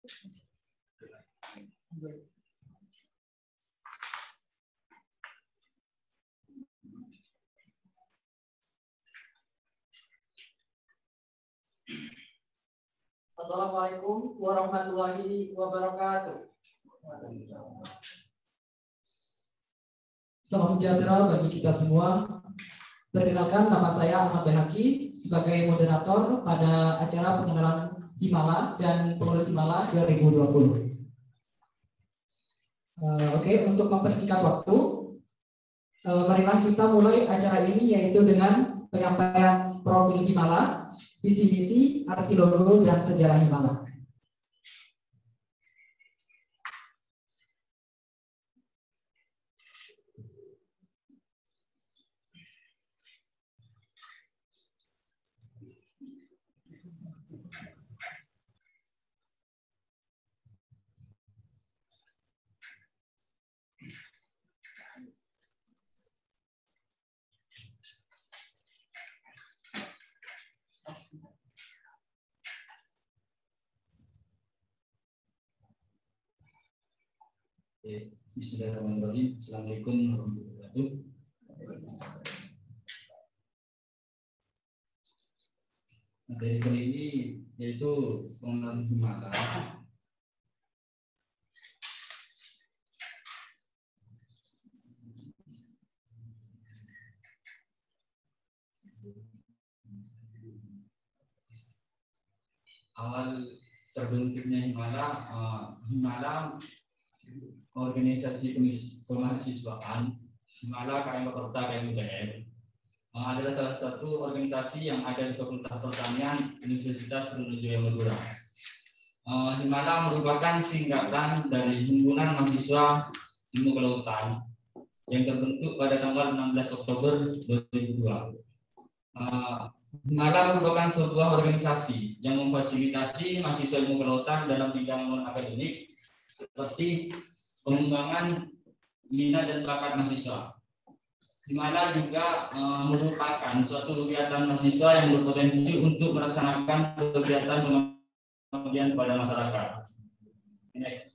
Assalamualaikum warahmatullahi wabarakatuh. Salam sejahtera bagi kita semua. Perkenalkan, nama saya Ahmad Behaki sebagai moderator pada acara pengenalan Himala dan pengurus Himala 2020. Oke, untuk mempersingkat waktu, marilah kita mulai acara ini yaitu dengan penyampaian profil Himala, visi misi, arti logo, dan sejarah Himala. Bismillahirrahmanirrahim. Assalamualaikum warahmatullahi wabarakatuh. Materi kali ini yaitu pengenalan Himala. Awal terbentuknya Himala organisasi kemahasiswaan Himala KM Kota KMUJM adalah salah satu organisasi yang ada di Fakultas Pertanian Universitas Sriwijaya Madura. Himala merupakan singkatan dari Himpunan Mahasiswa Ilmu Kelautan yang terbentuk pada tanggal 16 Oktober 2002. Himala merupakan sebuah organisasi yang memfasilitasi mahasiswa ilmu kelautan dalam bidang non-akademik seperti pengembangan minat dan bakat mahasiswa. Himala juga merupakan suatu kegiatan mahasiswa yang berpotensi untuk melaksanakan kegiatan pengabdian pada masyarakat. Next.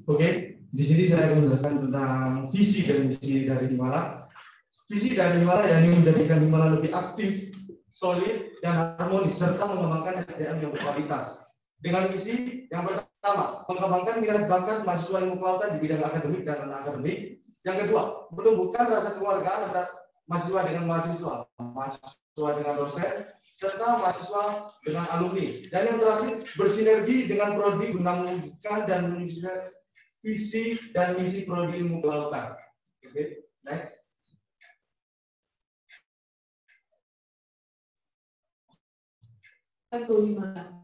Oke, di sini saya akan menjelaskan tentang visi dan misi dari Himala. Visi dari Himala yakni menjadikan Himala lebih aktif, solid, dan harmonis serta mengembangkan SDM yang berkualitas. Dengan misi yang pertama, mengembangkan minat bakat mahasiswa ilmu kelautan di bidang akademik dan non-akademik. Yang kedua, menumbuhkan rasa keluargaan antara mahasiswa dengan mahasiswa, mahasiswa dengan dosen, serta mahasiswa dengan alumni. Dan yang terakhir, bersinergi dengan prodi guna mewujudkan dan mewujudkan visi dan misi prodi ilmu kelautan. Oke, next. Logo Himala.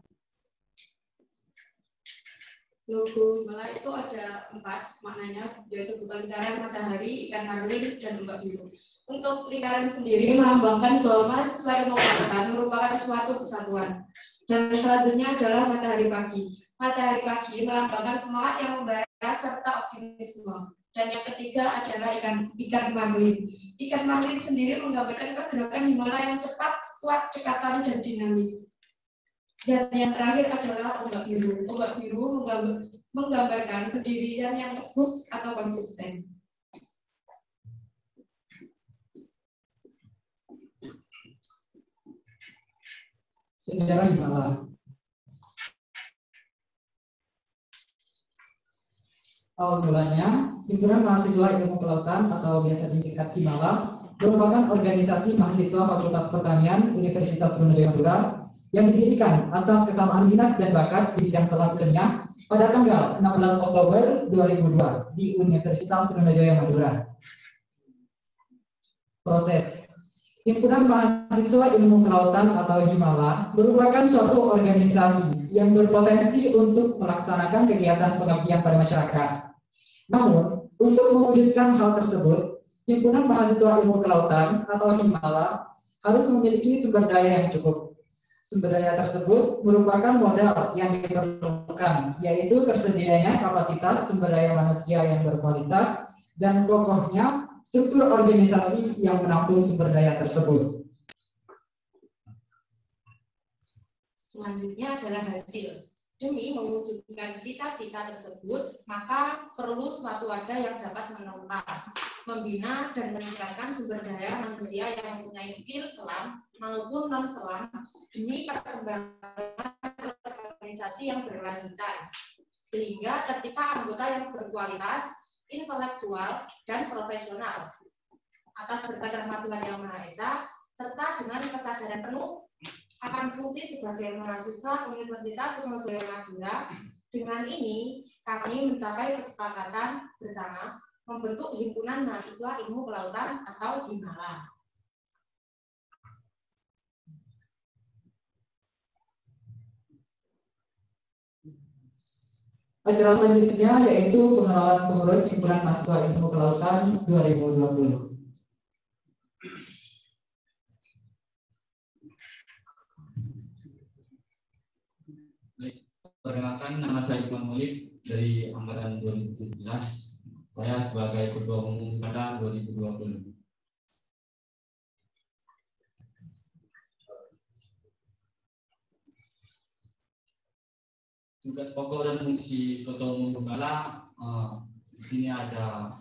Logo Himala itu ada 4 maknanya, yaitu berupa lingkaran, matahari, ikan marlin, dan ombak biru. Untuk lingkaran sendiri melambangkan bahwa mahasiswa ilmu kelautan merupakan suatu kesatuan. Dan selanjutnya adalah matahari pagi. Matahari pagi melambangkan semangat yang membara serta optimisme. Dan yang ketiga adalah ikan marlin. Ikan marlin sendiri menggambarkan pergerakan Himala yang cepat, kuat, cekatan, dan dinamis. Dan yang terakhir adalah ombak biru. Ombak biru menggambarkan pendirian yang teguh atau konsisten. Sejarah Himala. Awal mulanya, Himpunan Mahasiswa Ilmu Kelautan atau biasa disingkat Himala merupakan organisasi mahasiswa Fakultas Pertanian Universitas Sriwijaya Madura yang didirikan atas kesamaan minat dan bakat di bidang selam ilmiah pada tanggal 16 Oktober 2002 di Universitas Sriwijaya Madura. Proses Himpunan Mahasiswa Ilmu Kelautan atau Himala merupakan suatu organisasi yang berpotensi untuk melaksanakan kegiatan pengabdian pada masyarakat. Namun, untuk mewujudkan hal tersebut, Himpunan Mahasiswa Ilmu Kelautan atau Himala harus memiliki sumber daya yang cukup. Sumber daya tersebut merupakan modal yang diperlukan, yaitu tersedianya kapasitas sumber daya manusia yang berkualitas dan kokohnya struktur organisasi yang menampung sumber daya tersebut. Selanjutnya adalah hasil. Demi mewujudkan cita-cita tersebut, maka perlu suatu wadah yang dapat menopang, membina dan meningkatkan sumber daya manusia yang mempunyai skill selam maupun non selam demi perkembangan organisasi yang berkelanjutan, sehingga tercipta anggota yang berkualitas, intelektual, dan profesional atas berkat rahmat Tuhan Yang Maha Esa, serta dengan kesadaran penuh akan fungsi sebagai mahasiswa Universitas Trunojoyo Madura. Dengan ini, kami mencapai kesepakatan bersama membentuk Himpunan Mahasiswa Ilmu Kelautan atau HIMALA. Acara selanjutnya yaitu pengenalan pengurus Himpunan Mahasiswa Ilmu Kelautan 2020. Perkenalkan, nama saya Iqbal Maulid dari angkatan 2017. Saya sebagai Ketua Umum pada 2020. Tugas pokok dan fungsi Ketua Umum Himala di sini ada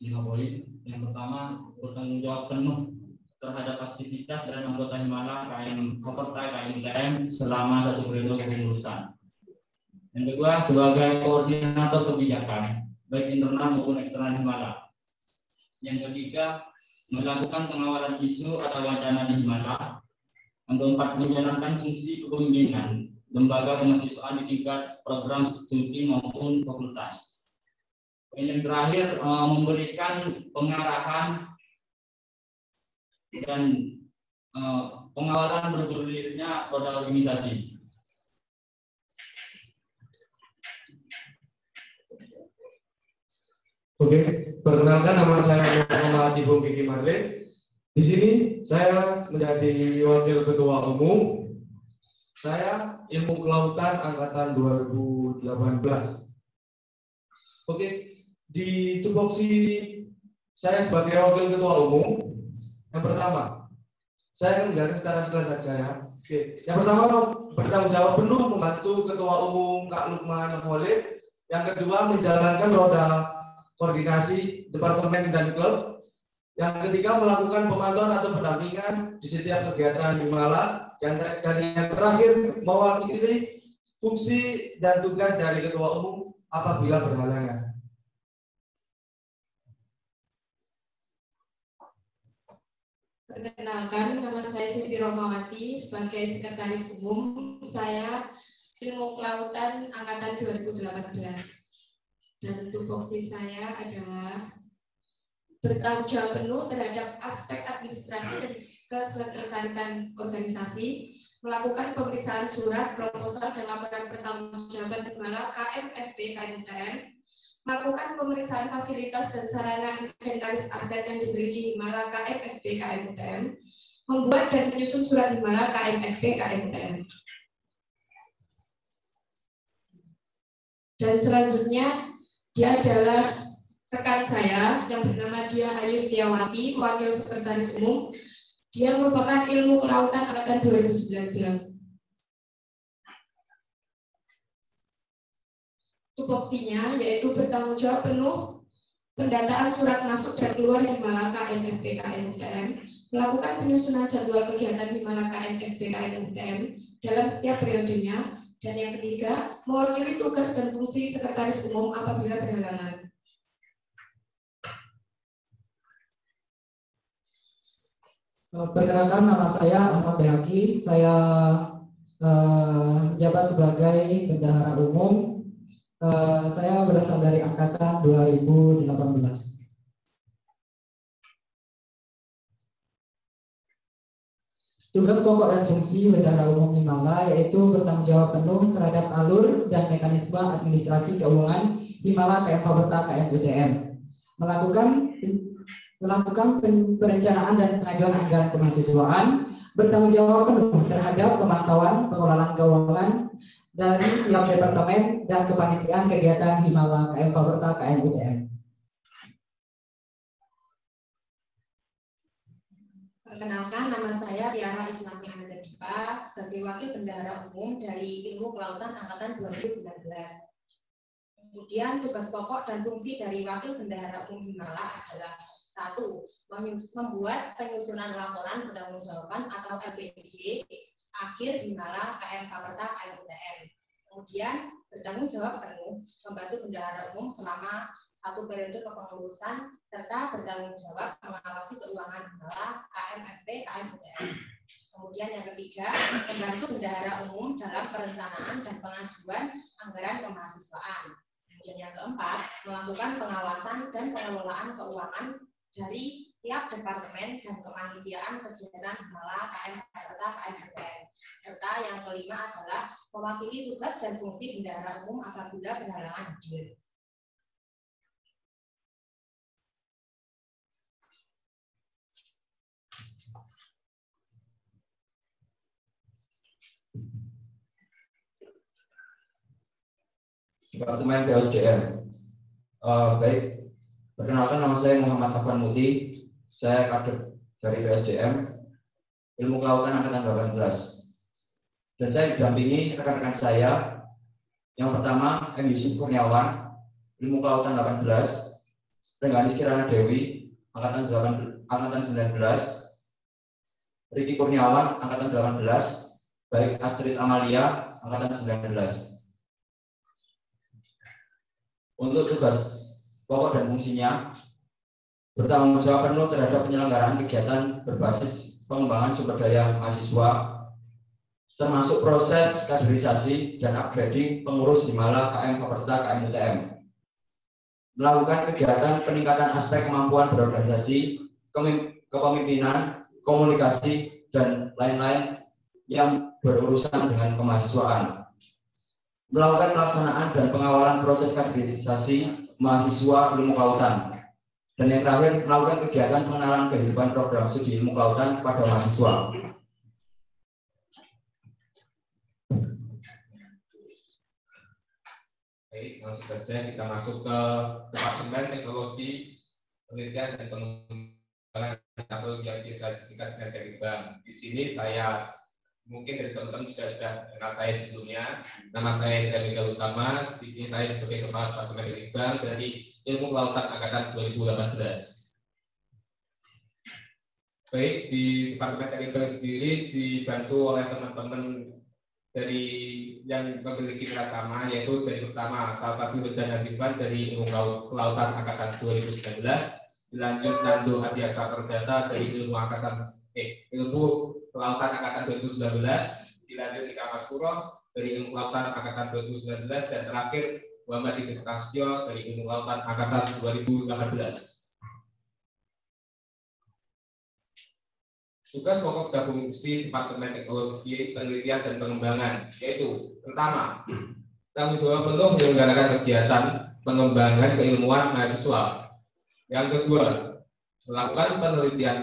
5 poin. Yang pertama, bertanggung jawab penuh terhadap aktivitas dan anggota Himala KM Fakultas KMUTM selama 1 periode kepengurusan. Yang kedua, sebagai koordinator kebijakan, baik internal maupun eksternal Himala. Yang ketiga, melakukan pengawalan isu atau wacana di Himala. Yang keempat, menjalankan fungsi kepemimpinan lembaga kemahasiswaan di tingkat program studi maupun fakultas. Yang terakhir, memberikan pengarahan dan pengawalan berdirinya roda organisasi. Oke, perkenalkan nama saya Muhammad Ibung Kiki Marle. Di sini saya menjadi wakil ketua umum. Saya Ilmu Kelautan angkatan 2018. Oke, di tupoksi saya sebagai wakil ketua umum, yang pertama, saya akan menjelaskan secara singkat saja ya. Oke, yang pertama bertanggung jawab penuh membantu ketua umum Kak Lukman Khalid. Yang kedua, menjalankan roda koordinasi departemen dan klub. Yang ketiga, melakukan pemantauan atau pendampingan di setiap kegiatan Himala. Dan yang terakhir, mewakili fungsi dan tugas dari ketua umum apabila berhalangan. Perkenalkan, nama saya Siti Romawati sebagai Sekretaris Umum. Saya Ilmu Kelautan angkatan 2018. Dan tupoksi saya adalah bertanggung jawab penuh terhadap aspek administrasi dan kesekretariatan organisasi, melakukan pemeriksaan surat, proposal, dan laporan pertanggungjawaban Himala KMFP KMUTM, melakukan pemeriksaan fasilitas dan sarana inventaris aset yang dimiliki Himala KMFP KMUTM, membuat dan menyusun surat Himala KMFP KMUTM. Dan selanjutnya, dia adalah rekan saya yang bernama Dia Ayu Setiawati, wakil sekretaris umum. Dia merupakan Ilmu Kelautan angkatan 2019. Tupoksinya yaitu bertanggung jawab penuh pendataan surat masuk dan keluar Himala KMFP KMUTM, melakukan penyusunan jadwal kegiatan Himala KMFP KMUTM dalam setiap periodenya. Dan yang ketiga, mewakili tugas dan fungsi sekretaris umum apabila berhalangan. Perkenalkan, nama saya Ahmad Behaki. Saya menjabat sebagai bendahara umum. Saya berasal dari angkatan 2018. Tugas pokok dan fungsi Bendahara Umum Himala yaitu bertanggung jawab penuh terhadap alur dan mekanisme administrasi keuangan Himala KM Fakultas KMUTM, melakukan perencanaan dan pengajuan anggaran kemahasiswaan, bertanggung jawab penuh terhadap pemantauan pengelolaan keuangan dari tiap departemen dan kepanitiaan kegiatan Himala KM Fakultas KMUTM. Perkenalkan, nama saya Tiara Islami Anandadipa sebagai Wakil Bendahara Umum dari Ilmu Kelautan Angkatan 2019. Kemudian tugas pokok dan fungsi dari Wakil Bendahara Umum Himala adalah 1. Membuat penyusunan laporan pertanggungjawaban atau LPJ akhir Himala KM Faperta KMUTM. Kemudian bertanggung jawab penuh membantu bendahara umum selama 1 periode kepengurusan serta bertanggung jawab mengawasi keuangan Himala KMFP KMUTM. Kemudian yang ketiga, membantu bendahara umum dalam perencanaan dan pengajuan anggaran kemahasiswaan. Kemudian yang keempat, melakukan pengawasan dan pengelolaan keuangan dari tiap departemen dan kepanitiaan kegiatan Himala KM Faperta KMUTM. Serta yang kelima adalah mewakili tugas dan fungsi bendahara umum apabila berhalangan hadir. Departemen PSDM. Baik, perkenalkan nama saya Muhammad Afwan Muti. Saya kader dari PSDM Ilmu Kelautan Angkatan 18. Dan saya didampingi rekan-rekan saya. Yang pertama, M. Yusuf Kurniawan, Ilmu Kelautan 18, Rengganis Kirana Dewi, Angkatan 19, Riki Kurniawan, Angkatan 18, baik Astrid Amalia, Angkatan 19. Untuk tugas pokok dan fungsinya, bertanggung jawab penuh terhadap penyelenggaraan kegiatan berbasis pengembangan sumber daya mahasiswa, termasuk proses kaderisasi dan upgrading pengurus Himala KM Faperta KMUTM. Melakukan kegiatan peningkatan aspek kemampuan berorganisasi, kepemimpinan, komunikasi, dan lain-lain yang berurusan dengan kemahasiswaan. Melakukan pelaksanaan dan pengawalan proses kaderisasi mahasiswa ilmu kelautan. Dan yang terakhir, melakukan kegiatan pengenalan kehidupan program studi ilmu kelautan kepada mahasiswa. Baik, langsung saja kita masuk ke Departemen Teknologi Penelitian dan Pengembangan Teknologi Aplikasi Singkat dengan Teknikbank. Di sini saya mungkin dari teman-teman sudah kenal saya sebelumnya. Nama saya Miguel Utama. Di sini saya sebagai Kepala Departemen Teknikbank dari Ilmu Kelautan Angkatan 2018. Baik, di Departemen Teknikbank sendiri dibantu oleh teman-teman dari yang memiliki kira sama, yaitu dari pertama salah satu Reda Nasiban dari Ilmu Kelautan Angkatan 2019, dilanjut Nando Adiaksa Perdata dari Ilmu Kelautan Angkatan 2019, dilanjut Ika Mas Puro dari Ilmu Kelautan Angkatan 2019, dan terakhir Muhammad Idris Prasetyo dari Ilmu Kelautan Angkatan 2018. Tugas pokok dan fungsi Departemen Teknologi Penelitian dan Pengembangan, yaitu pertama, tanggung jawab penuh menyelenggarakan kegiatan pengembangan keilmuan mahasiswa. Yang kedua, melakukan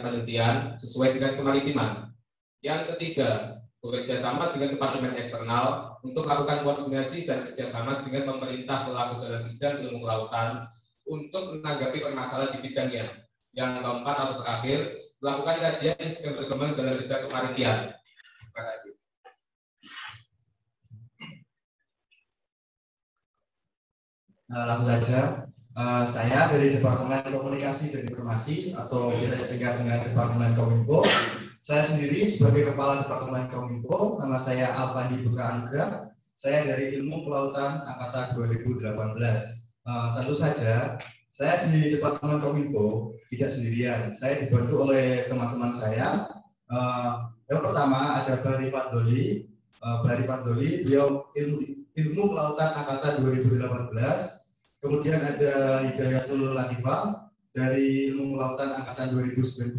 penelitian sesuai dengan kemaritiman. Yang ketiga, bekerja sama dengan departemen eksternal untuk melakukan koordinasi dan kerjasama dengan pemerintah pelaku dalam bidang ilmu kelautan untuk menanggapi permasalahan di bidangnya. Yang keempat atau terakhir, melakukan kajian yang sedang berkembang dalam bidang kemaritiman. Terima kasih. Langsung saja, saya dari Departemen Komunikasi dan Informasi atau biasa disingkat dengan Departemen Kominfo. Saya sendiri sebagai Kepala Departemen Kominfo, nama saya Alpandi Buka Anggra. Saya dari Ilmu Kelautan Angkatan 2018. Tentu saja, saya di Departemen Kominfo tidak sendirian. Saya dibantu oleh teman-teman saya. Yang pertama ada Bari Fadli, beliau ilmu Kelautan Angkatan 2018. Kemudian ada Hidayatul Latifah dari Ilmu Kelautan Angkatan 2019.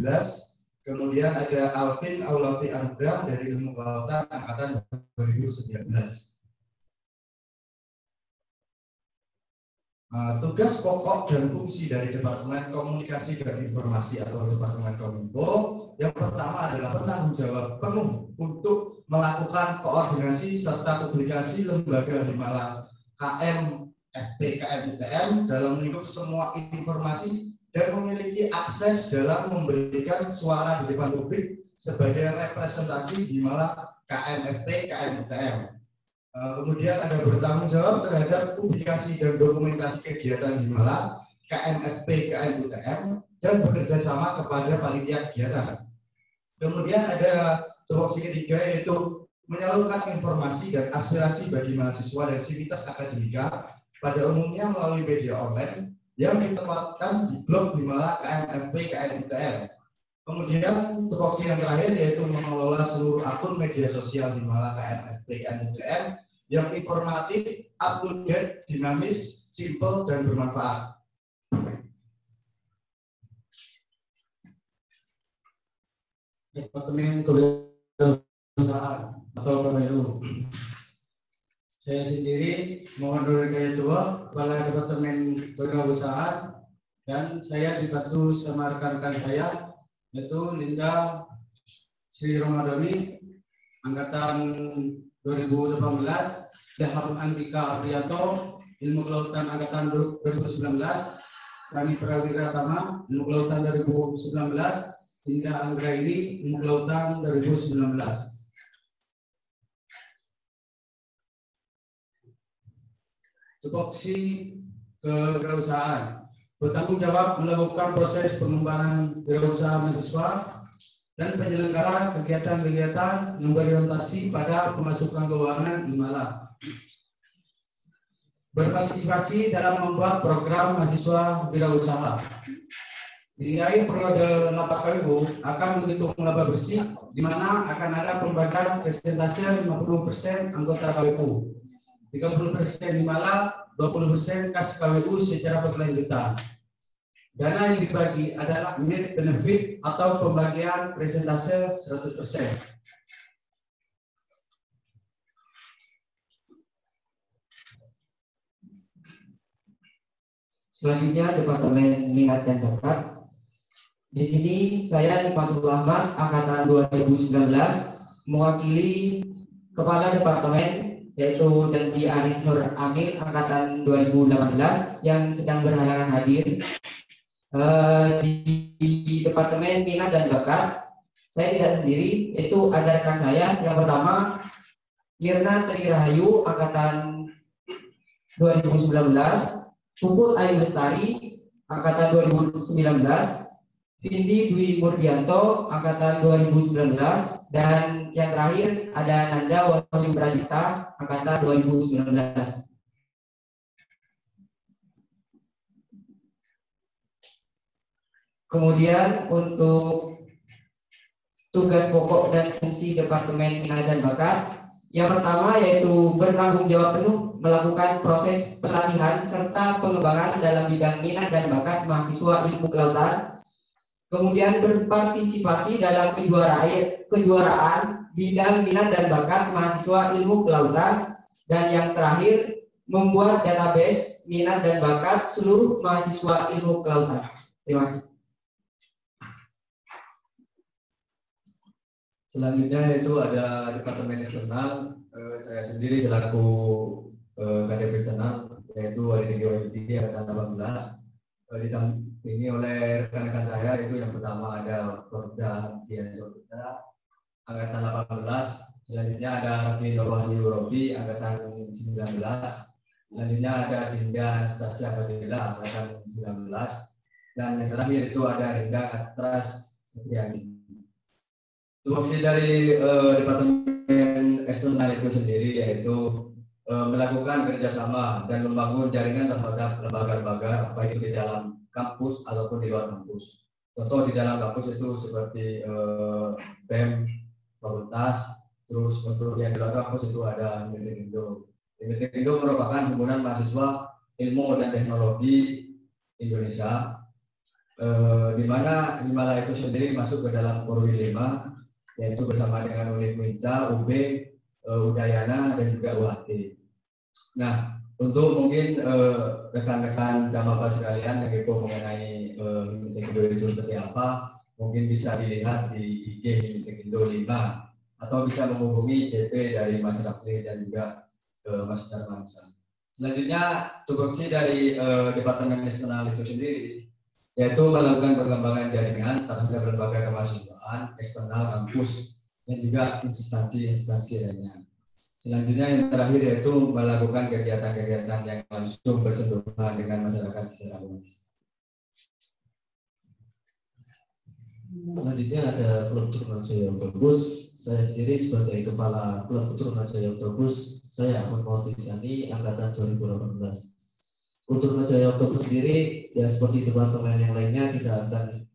Kemudian ada Alvin Aulafi Anugrah dari Ilmu Kelautan Angkatan 2019. Tugas pokok dan fungsi dari Departemen Komunikasi dan Informasi atau Departemen Kominfo yang pertama adalah penanggung jawab penuh untuk melakukan koordinasi serta publikasi lembaga Himala KM FP KMUTM dalam lingkup semua informasi dan memiliki akses dalam memberikan suara di depan publik sebagai representasi Himala KMFT, KMUTM. Kemudian ada bertanggung jawab terhadap publikasi dan dokumentasi kegiatan Himala KMFP, KMUTM, dan bekerja sama kepada panitia kegiatan. Kemudian ada tupoksi ketiga, yaitu menyalurkan informasi dan aspirasi bagi mahasiswa dan sivitas akademika pada umumnya melalui media online yang ditempatkan di blog Himala KMFP, KMUTM. Kemudian tupoksi yang terakhir yaitu mengelola seluruh akun media sosial Himala KMFP, KMUTM yang informatif, up to date, dinamis, simple, dan bermanfaat. Departemen Kewirausahaan atau KWU. Saya sendiri Muhammad Nurul Tua, Kepala Departemen Kewirausahaan, dan saya dibantu sama rekan-rekan saya, yaitu Linda Sri Romadoni, angkatan 2018, Dahab Andika Aprianto, Ilmu Kelautan angkatan 2019, Rani Prawira Tama, Ilmu Kelautan 2019, Linda Anggraini, Ilmu Kelautan 2019. Tupoksi kewirausahaan bertanggung jawab melakukan proses pengembangan wirausaha mahasiswa dan penyelenggara kegiatan-kegiatan yang berorientasi pada pemasukan keuangan Himala. Berpartisipasi dalam membuat program mahasiswa wirausaha. Nilai periode laba KWU akan menghitung laba bersih, di mana akan ada pembagian presentase 50% anggota KWU, 30% Himala, 20% kas KWU secara berkelanjutan. Dana yang dibagi adalah net benefit atau pembagian presentase 100%. Selanjutnya Departemen Minat dan Bakat. Di sini saya Nikmatul Ahmad, angkatan 2019, mewakili Kepala Departemen yaitu Dendi Arif Nur Amil, angkatan 2018, yang sedang berhalangan hadir. Di Departemen Minat dan Bakat, saya tidak sendiri, yaitu ada rekan saya. Yang pertama, Mirna Tri Rahayu, angkatan 2019, Puput Ayu Lestari, angkatan 2019, Cindy Dwi Murdianto, angkatan 2019, dan yang terakhir ada Nanda Wahyu Pradita, angkatan 2019. Kemudian untuk tugas pokok dan fungsi Departemen Minat dan Bakat, yang pertama yaitu bertanggung jawab penuh melakukan proses pelatihan serta pengembangan dalam bidang minat dan bakat mahasiswa ilmu kelautan. Kemudian berpartisipasi dalam kejuaraan bidang minat dan bakat mahasiswa ilmu kelautan. Dan yang terakhir, membuat database minat dan bakat seluruh mahasiswa ilmu kelautan. Terima kasih. Selanjutnya yaitu ada Departemen Eksternal. Saya sendiri selaku KDP Eksternal, yaitu Warinegio MT angkatan 18. Didampingi oleh rekan-rekan saya, yaitu yang pertama ada Porda Dianto Putra, angkatan 18. Selanjutnya ada Raffi Wahyu Rofi, angkatan 19. Selanjutnya ada Dinda Anastasia Fadila, angkatan 19. Dan yang terakhir itu ada Rinda Atras Setriani. Tupoksi dari Departemen Eksternal itu sendiri yaitu melakukan kerjasama dan membangun jaringan terhadap lembaga-lembaga baik itu di dalam kampus ataupun di luar kampus. Contoh di dalam kampus itu seperti BEM, fakultas, terus untuk yang di luar kampus itu ada Himitindo. Himitindo merupakan himpunan mahasiswa ilmu dan teknologi Indonesia, di mana Himala itu sendiri masuk ke dalam Korwil 5, yaitu bersama dengan Unit Minsa, UB, Udayana, dan juga UHT. Nah, untuk mungkin rekan-rekan Jamaba sekalian yang kepo mengenai Himitindo itu seperti apa, mungkin bisa dilihat di IG Himitindo 5, atau bisa menghubungi JP dari Mas Rafli dan juga Mas Darmansyah. Selanjutnya, tupoksi dari Departemen Eksternal itu sendiri, yaitu melakukan pengembangan jaringan terhadap lembaga kemahasiswaan eksternal kampus dan juga instansi-instansi lainnya. Selanjutnya yang terakhir yaitu melakukan kegiatan-kegiatan yang langsung bersentuhan dengan masyarakat secara luas. Selanjutnya ada klub Trunajaya Autobus. Saya sendiri sebagai kepala klub Trunajaya Autobus, saya Ahmad Maulidisani, angkatan 2018. Klub Trunajaya Autobus sendiri ya seperti teman-teman yang lainnya tidak akan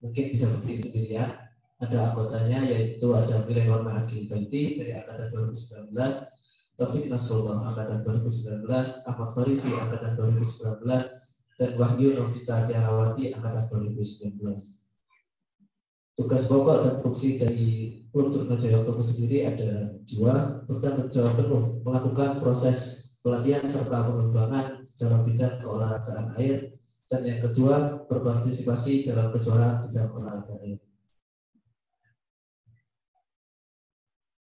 mungkin bisa berdiri sendirian. Ada anggotanya yaitu ada Milen Warna Agil Fenty dari angkatan 2019, Taufik Nasrullah angkatan 2019, Ahmad Farisi angkatan 2019, dan Wahyu Novita Tiarawati angkatan 2019. Tugas pokok dan fungsi dari klub Trunajaya Autobus sendiri ada dua. Bertanggung jawab penuh melakukan proses pelatihan serta pengembangan dalam bidang keolahragaan air, dan yang kedua berpartisipasi dalam kejuaraan bidang olahraga air.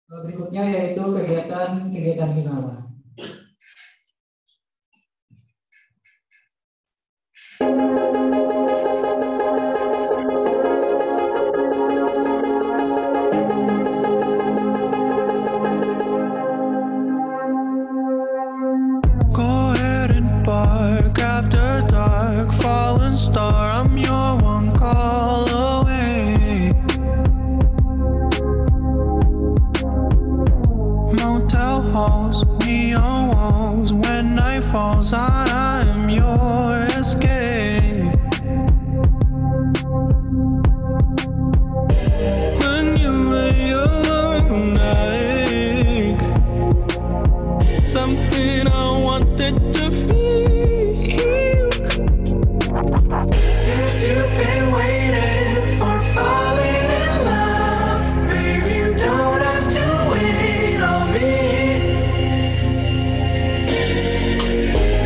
Berikutnya yaitu kegiatan Himala. Go ahead and bark after dark, fallen star, I'm your one call away. Motel halls, neon walls, when night falls, I am your escape. When you lay alone, I ache. Something I wanted to feel. If you've been waiting for falling in love, baby, you don't have to wait on me.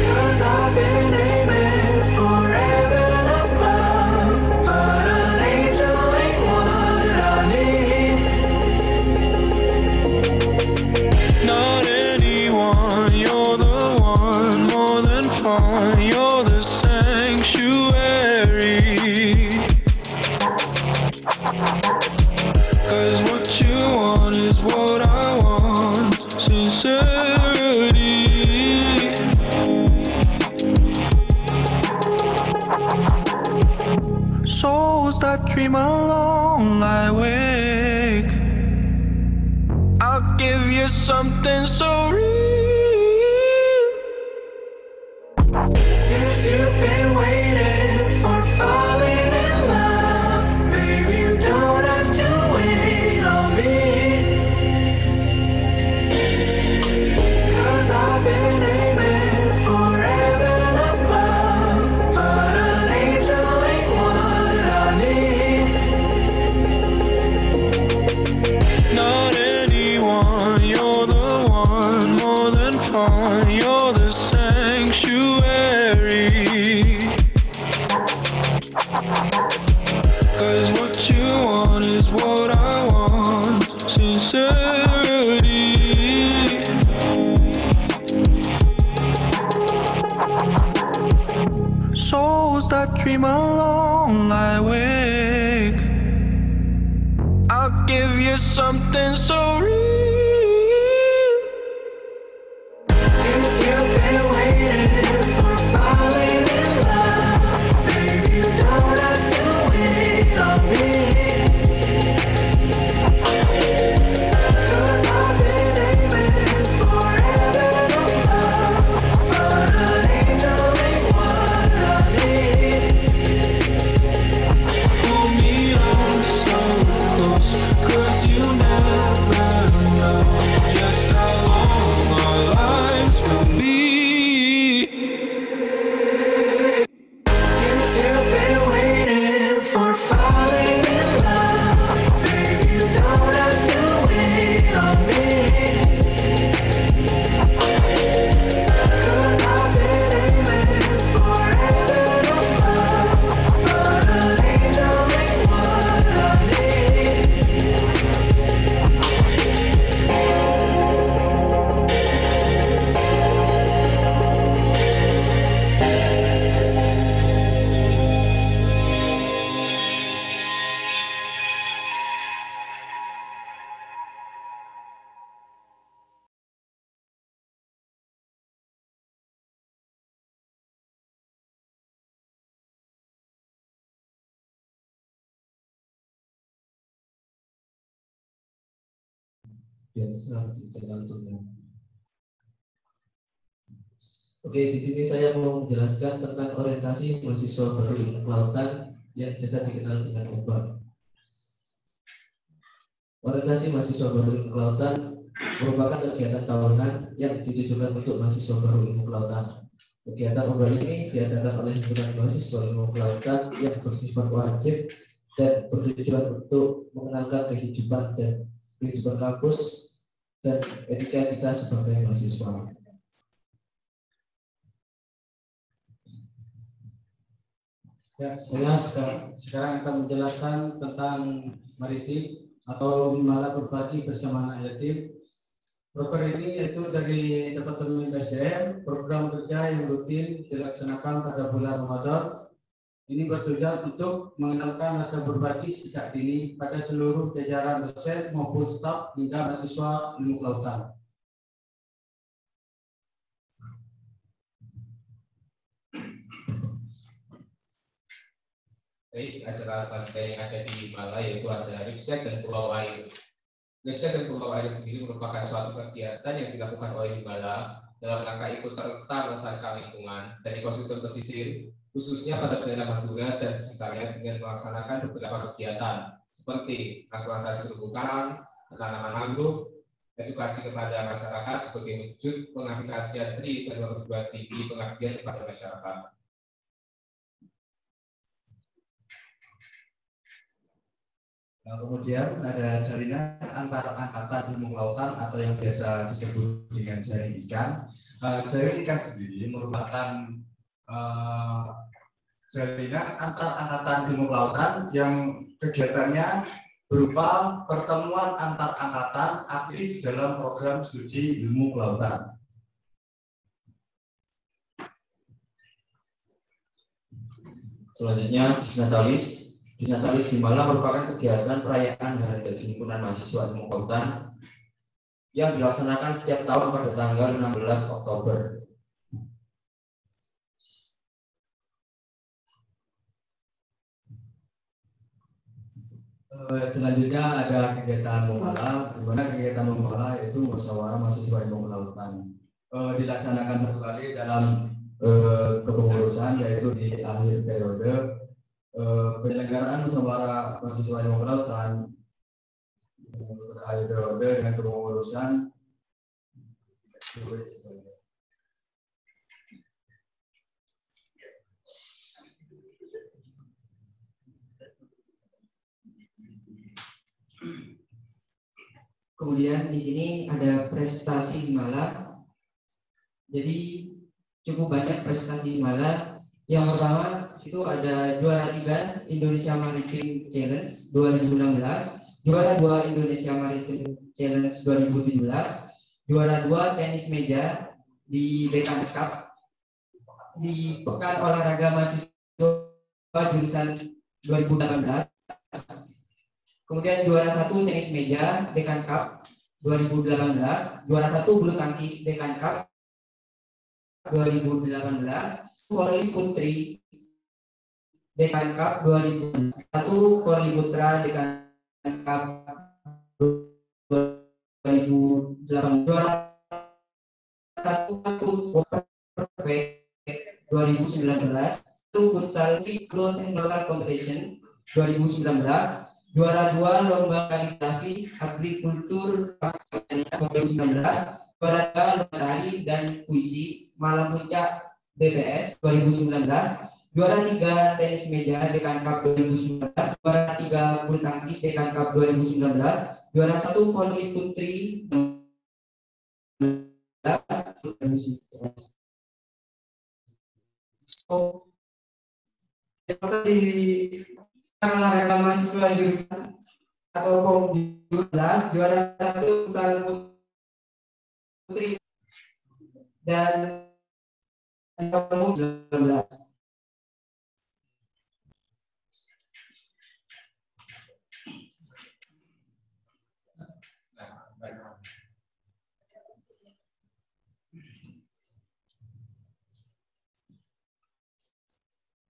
'Cause I've been aiming for heaven above, but an angel ain't what I need. Not anyone, you're the one, more than fun, you're the sanctuary. 'Cause what you want is what I want, sincerity. Souls that dream alone lie awake. I'll give you something so real. If you've been waiting for falling in love, baby, you don't have to wait on me. 'Cause I've been aiming for heaven above, but an angel ain't what I need. Not anyone, you're the one, more than fun, you're the sanctuary. 'Cause what you want is what I want, sincerity. Souls that dream alone lie awake. I'll give you something so real. If you've been waiting for falling in love, baby, you don't have to wait on me. 'Cause I've been aiming for heaven above, but an angel ain't what I need. Hold me on so close, 'cause you never biasa dikenal dengan. Oke, di sini saya mau menjelaskan tentang orientasi mahasiswa baru ilmu kelautan yang biasa dikenal dengan OBA. Orientasi mahasiswa baru ilmu kelautan merupakan kegiatan tahunan yang ditujukan untuk mahasiswa baru ilmu kelautan. Kegiatan OBA ini diadakan oleh himpunan mahasiswa ilmu kelautan yang bersifat wajib dan bertujuan untuk mengenalkan kehidupan kampus dan etika kita sebagai mahasiswa. Ya, saya sekarang akan menjelaskan tentang maritim atau Himala Berbagi Bersama Anak Yatim. Program ini yaitu dari Departemen SDM, program kerja yang rutin dilaksanakan pada bulan Ramadan. Ini bertujuan untuk mengenalkan rasa berbagi sejak dini pada seluruh jajaran dosen maupun staf hingga mahasiswa ilmu kelautan. Baik, acara santai yang ada di Himala yaitu ada Rifsek dan Pulau Air. Rifsek dan Pulau Air sendiri merupakan suatu kegiatan yang dilakukan oleh Himala dalam rangka ikut serta melestarikan lingkungan dan ekosistem pesisir, khususnya pada daerah Madura dan sekitarnya dengan melaksanakan beberapa kegiatan seperti transplantasi terumbu karang, tanaman mangrove, edukasi kepada masyarakat sebagai wujud pengaplikasian tri dan perguruan tinggi pengabdian kepada masyarakat. Nah, kemudian ada jalinan antar angkatan ilmu kelautan atau yang biasa disebut dengan jaring ikan. Jaring ikan sendiri merupakan jalinan antar angkatan ilmu kelautan yang kegiatannya berupa pertemuan antar angkatan aktif dalam program studi ilmu kelautan. Selanjutnya, Disnatalis Himala merupakan kegiatan perayaan Hari Jadi Himpunan Mahasiswa Ilmu Kelautan yang dilaksanakan setiap tahun pada tanggal 16 Oktober. Selanjutnya ada kegiatan Memala, di mana kegiatan Memala yaitu musyawarah mahasiswa ilmu kelautan. Dilaksanakan satu kali dalam kepengurusan, yaitu di akhir periode. Penyelenggaraan musyawarah mahasiswa ilmu kelautan akhir periode dengan kepengurusan Kemudian di sini ada prestasi Himala. Jadi cukup banyak prestasi Himala. Yang pertama itu ada juara 3 Indonesia Maritim Challenge 2016, juara 2 Indonesia Maritim Challenge 2017, juara 2 tenis meja di Dekan Cup di Pekan Olahraga Mahasiswa jurusan 2018. Kemudian juara 1 tenis meja Dekan Cup 2018, juara 1 bulu tangkis Dekan Cup 2018, voli putri Dekan Cup 2001, voli putra Dekan Cup 2008, juara 1 2019, itu futsal growth and local competition 2019, juara 2 lomba kaligrafi agrikultur 2019, juara 2 lomba tari dan puisi malam puncak BPS 2019, juara 3 tenis meja Dekan Cup 2019, juara 3 bulu tangkis Dekan Cup 2019, juara 1 voli putri 2019. Seperti di olahraga mahasiswa jurusan atau POM 12, juara 1 futsal putri dan POM 19.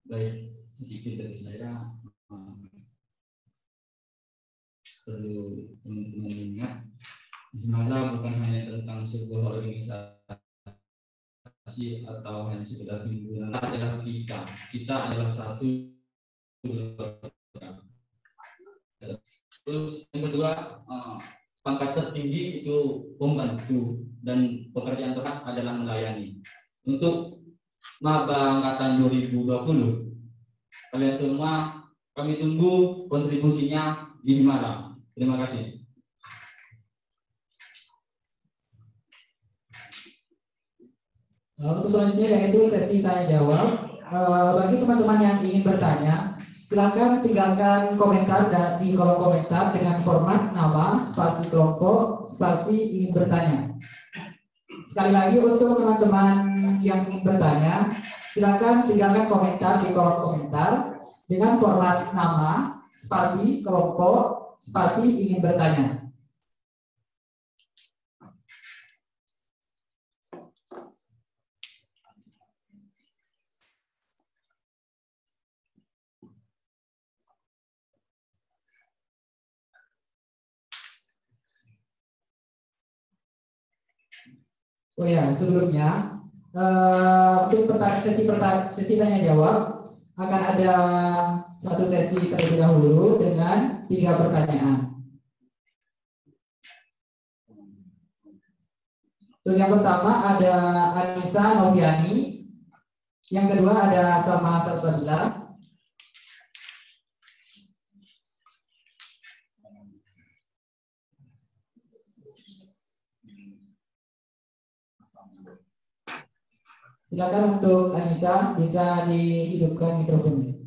Baik, sedikit dari saya perlu teman-teman ingat Himala bukan hanya tentang sebuah organisasi atau hanya sekedar himpunan, adalah kita. Kita adalah satu. Terus yang kedua, pangkat tertinggi itu pembantu dan pekerjaan berat adalah melayani. Untuk maba angkatan 2020, kalian semua kami tunggu kontribusinya di Himala. Terima kasih. Untuk selanjutnya yaitu sesi tanya jawab. Bagi teman-teman yang ingin bertanya, silakan tinggalkan komentar di kolom komentar dengan format nama, spasi kelompok, spasi ingin bertanya. Sekali lagi untuk teman-teman yang ingin bertanya, silakan tinggalkan komentar di kolom komentar dengan format nama, spasi kelompok, spasi ingin bertanya. Oh ya, sebelumnya untuk sesi tanya jawab akan ada satu sesi terlebih dahulu dengan 3 pertanyaan. Untuk yang pertama ada Anissa Noviani, yang kedua ada Salma Salsabila, silakan untuk Anissa bisa dihidupkan mikrofonnya.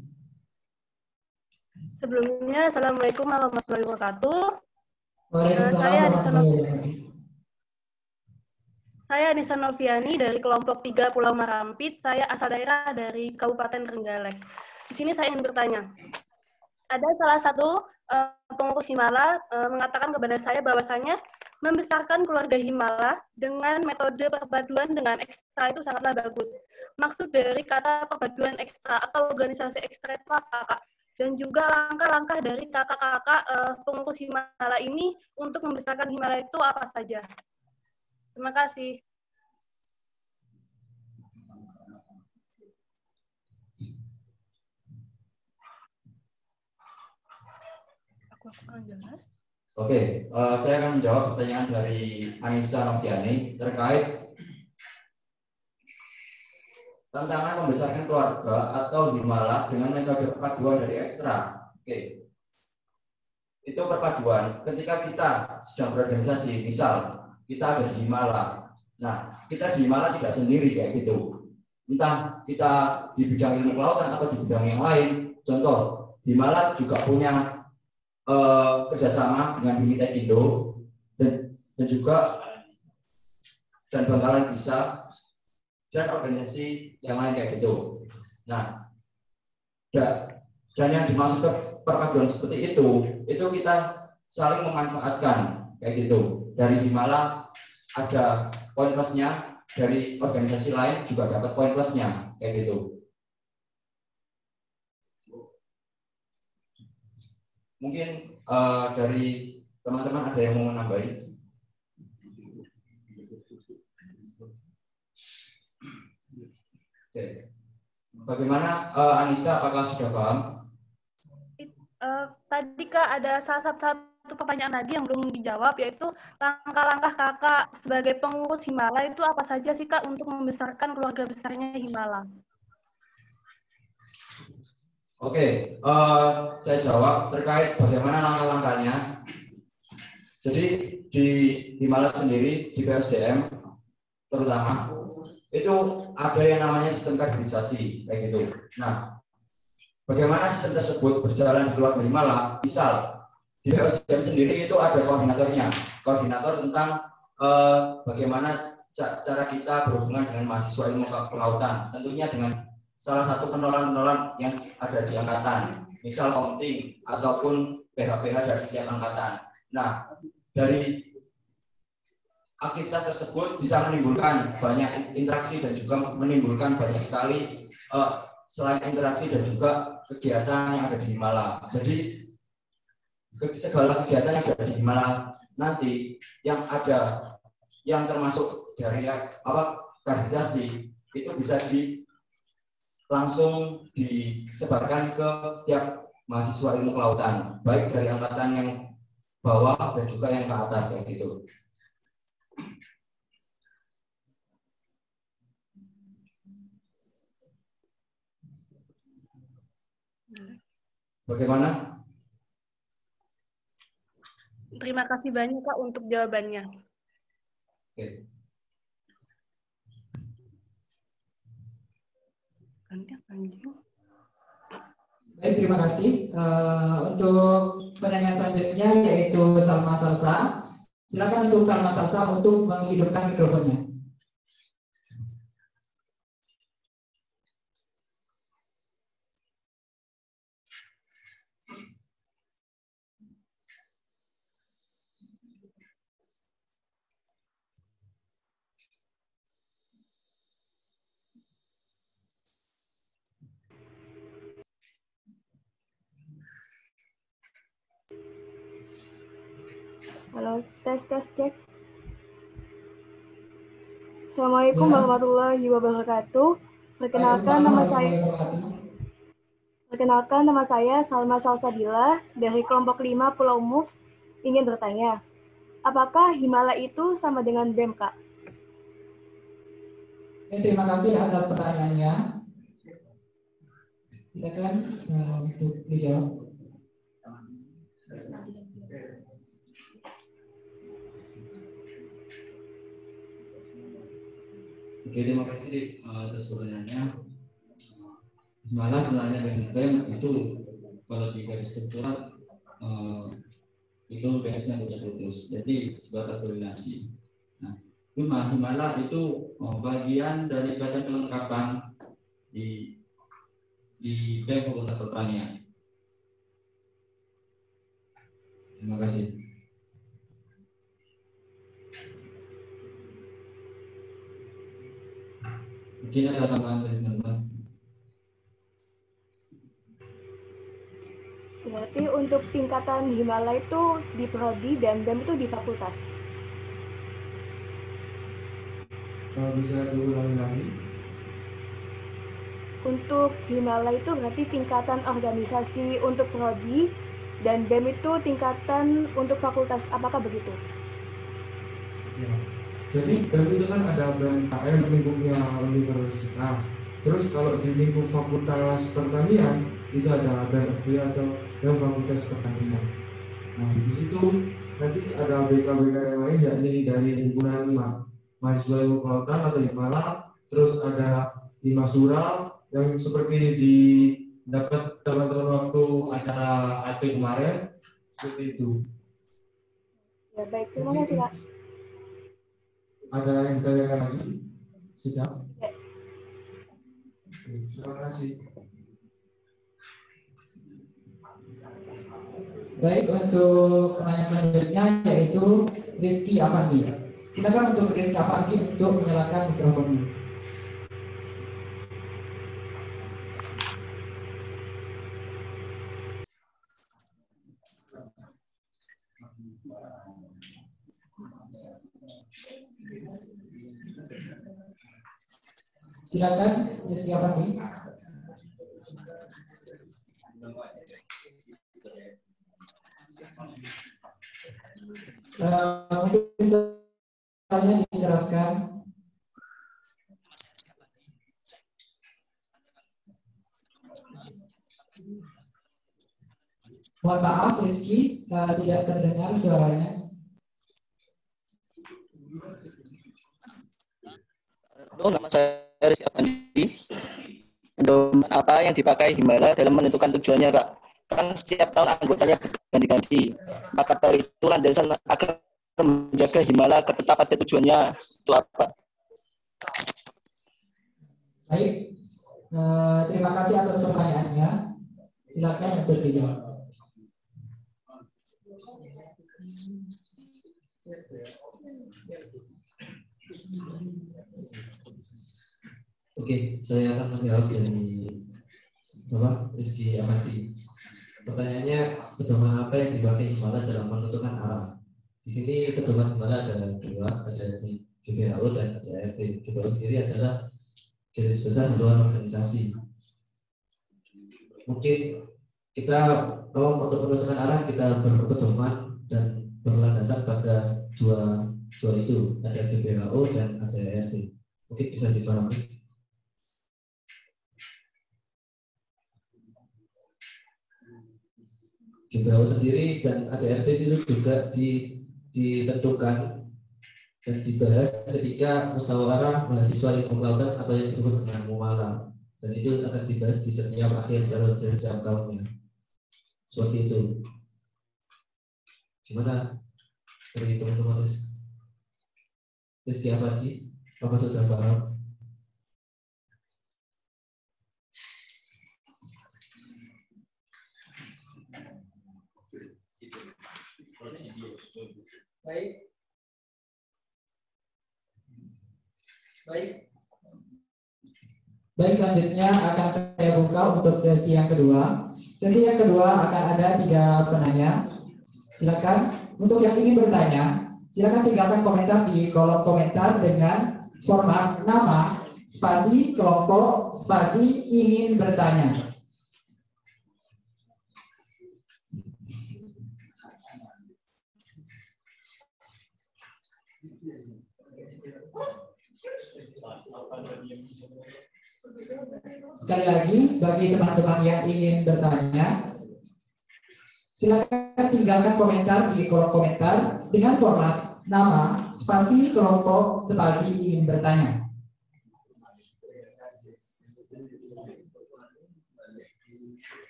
Sebelumnya, Assalamualaikum warahmatullahi wabarakatuh. Waalaikumsalam. Saya Anissa Noviani dari kelompok 3 Pulau Marampit. Saya asal daerah dari Kabupaten Trenggalek. Di sini saya ingin bertanya. Ada salah satu pengurus Himala mengatakan kepada saya bahwasanya membesarkan keluarga Himala dengan metode perpaduan dengan ekstra itu sangatlah bagus. Maksud dari kata perpaduan ekstra atau organisasi ekstra itu apa, Kak? Dan juga langkah-langkah dari kakak-kakak pengurus Himala ini untuk membesarkan Himala itu apa saja? Terima kasih. Aku kurang jelas. Oke, saya akan menjawab pertanyaan dari Anissa Noviani terkait tantangan membesarkan keluarga atau Himala dengan metode perpaduan dari ekstra. Oke, itu perpaduan ketika kita sedang berorganisasi, misal kita ada di Himala. Nah, kita di Himala tidak sendiri kayak gitu. Entah kita di bidang ilmu kelautan atau di bidang yang lain. Contoh, Himala juga punya kerjasama dengan Himitekindo dan juga dan Bangkalan Bisa dan organisasi yang lain kayak gitu. Nah, dan yang dimaksud perpaduan seperti itu kita saling memanfaatkan kayak gitu. Dari Himala ada poin plusnya, dari organisasi lain juga dapat poin plusnya kayak gitu. Mungkin dari teman-teman ada yang mau menambahi? Oke. Bagaimana Anissa, apakah sudah paham? Tadi Kak ada salah satu pertanyaan lagi yang belum dijawab, yaitu langkah-langkah Kakak sebagai pengurus Himala itu apa saja sih Kak untuk membesarkan keluarga besarnya Himala? Oke, saya jawab terkait bagaimana langkah-langkahnya. Jadi di Himala sendiri, di PSDM terutama, itu ada yang namanya sistem kaderisasi, kayak gitu. Nah, bagaimana sistem tersebut berjalan di keluarga Himala? Misal, di PSDM sendiri itu ada koordinatornya, koordinator tentang bagaimana cara kita berhubungan dengan mahasiswa ilmu kelautan, tentunya dengan salah satu penolong-penolong yang ada di angkatan, misal komting ataupun PH-PH dari setiap angkatan. Nah, dari aktivitas tersebut bisa menimbulkan banyak interaksi dan juga menimbulkan banyak sekali selain interaksi dan juga kegiatan yang ada di Himala. Jadi segala kegiatan yang ada di Himala nanti yang ada yang termasuk dari kaderisasi itu bisa langsung disebarkan ke setiap mahasiswa ilmu kelautan, baik dari angkatan yang bawah dan juga yang ke atas kayak gitu. Bagaimana? Terima kasih banyak Kak untuk jawabannya. Oke. Baik, terima kasih. Untuk penanya selanjutnya yaitu Salma Salsa. Silakan untuk Salma Salsa untuk menghidupkan mikrofonnya. Halo, tes cek. Assalamualaikum warahmatullahi wabarakatuh. Perkenalkan nama saya Salma Salsabila dari kelompok 5 Pulau Muf. Ingin bertanya, apakah Himala itu sama dengan BEM, Kak? Terima kasih atas pertanyaannya. Silakan untuk dijawab. Oke, terima kasih atas pertanyaannya. Malah sebenarnya dengan BEM itu kalau di garis struktural itu BEM-nya putus. Jadi sebatas koordinasi. Nah, Himala itu bagian dari badan kelengkapan di BEM Fakultas Pertanian. Terima kasih. Mungkin ada tambahan dari teman-teman. Berarti untuk tingkatan Himala itu di prodi dan BEM itu di fakultas. Bisa diulangi lagi? Untuk Himala itu berarti tingkatan organisasi untuk prodi dan BEM itu tingkatan untuk fakultas. Apakah begitu? Ya. Jadi BEM itu kan ada BMKM lingkupnya universitas. Terus kalau di lingkup fakultas pertanian itu ada BMFB atau BEM Fakultas Pertanian. Nah di situ nanti ada BK-BK yang lain yakni dari himpunan mahasiswa ilmu kelautan atau Himala. Terus ada Himasura yang seperti didapat teman-teman waktu acara AT kemarin seperti itu. Ya baik, terima kasih Kak. Ada yang ditanyakan lagi? Sudah? Ya. Terima kasih. Baik, untuk penanya selanjutnya yaitu Rizky Afandi. Silakan untuk Rizky Afandi untuk menyalakan mikrofonnya. Silakan Rizky Afandi. Mungkin saya dijelaskan. Mohon maaf Rizky, tidak terdengar suaranya. Halo, nama saya Rizky Afandi. Pedoman apa yang dipakai Himala dalam menentukan tujuannya, Kak? Kan setiap tahun anggotanya berganti-ganti. Maka dari itu landasan agar menjaga Himala tetap pada tujuannya itu apa? Baik, terima kasih atas pertanyaannya. Silakan untuk dijawab. Oke, saya akan menjawab dari Rizky Afandi. Pertanyaannya, pedoman apa yang dipakai Himala dalam menentukan arah? Di sini pedoman Himala ada dua, ada di GBHO dan ADART. GBHO sendiri adalah garis besar haluan organisasi. Mungkin kita untuk menentukan arah kita berpedoman dan berlandasan pada dua itu, ada GBHO dan ADART. Mungkin bisa dipahami. GBHO sendiri dan ADART itu juga ditentukan dan dibahas ketika musyawarah mahasiswa ilmu kelautan atau yang disebut dengan MUMALA, dan itu akan dibahas di setiap akhir periode setiap tahunnya. Seperti itu. Gimana dari teman-teman Rizky Afandi? Apa sudah paham? Baik, selanjutnya akan saya buka untuk sesi yang kedua. Sesi yang kedua akan ada 3 penanya. Silakan untuk yang ingin bertanya, silakan tinggalkan komentar di kolom komentar dengan format nama, spasi, kelompok, spasi, ingin bertanya. Sekali lagi, bagi teman-teman yang ingin bertanya, silakan tinggalkan komentar di kolom komentar dengan format nama, spasi, kelompok, spasi, ingin bertanya.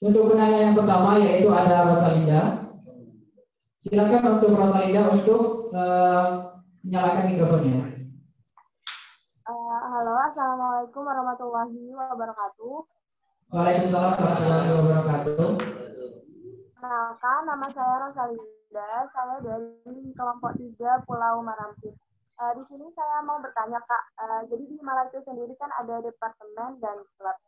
Untuk penanya yang pertama, yaitu ada Rosalinda. Silakan untuk Rosalinda untuk menyalakan mikrofonnya. Halo, assalamualaikum warahmatullahi wabarakatuh. Waalaikumsalam warahmatullahi wabarakatuh. Kenalkan, nama saya Rosalinda. Saya dari kelompok 3 Pulau Marampit. Di sini saya mau bertanya, Kak. Jadi di Himala itu sendiri kan ada departemen dan klub.